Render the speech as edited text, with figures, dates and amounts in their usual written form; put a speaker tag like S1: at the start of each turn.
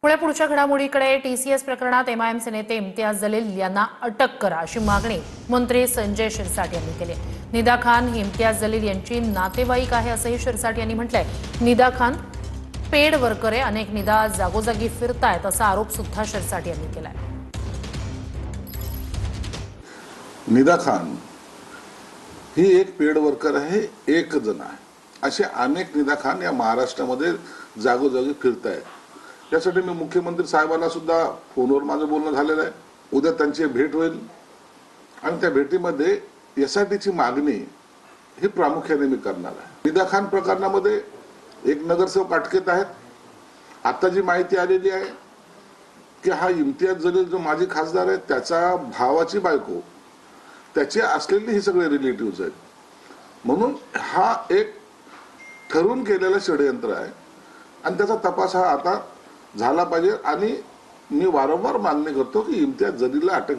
S1: पुढे पुढच्या घडामोडीकडे टीसीएस प्रकरणात एमआयएमचे नेते इम्तियाज जलील यांना अटक करा अशी मागणी मंत्री संजय शिरसाट यांनी केली। निदा खान ही इम्तियाज जलील यांची नातेवाईक आहे असंही शिरसाट यांनी म्हटलंय। निदा खान पेड वर्कर आहे, अनेक निदा जागोजागी फिरतायत असा आरोप सुद्धा शिरसाट यांनी केलाय।
S2: निदा खान ही एक पेड वर्कर आहे, एक जण आहे। असे अनेक निदा खान या महाराष्ट्रामध्ये जागोजागी फिरतायत। त्यासाठी मी मुख्यमंत्री साहेबांना सुद्धा फोनवर माझं बोलणं झालेलं आहे। उद्या त्यांची भेट होईल आणि त्या भेटीमध्ये एसआयटीची मागणी ही प्रामुख्याने मी करणार आहे। निदा खान प्रकरणामध्ये एक नगरसेवक अटकेत आहेत। आता जी माहिती आलेली आहे की हा इम्तियाज जलील जो माजी खासदार आहे त्याचा भावाची बायको, त्याचे असलेले हे सगळे रिलेटिव्ह आहेत, म्हणून हा एक ठरवून केलेलं षडयंत्र आहे आणि त्याचा तपास हा आता झाला पाहिजे। आणि मी वारंवार मागणी करतो की इम्तियाज जलीलला अटक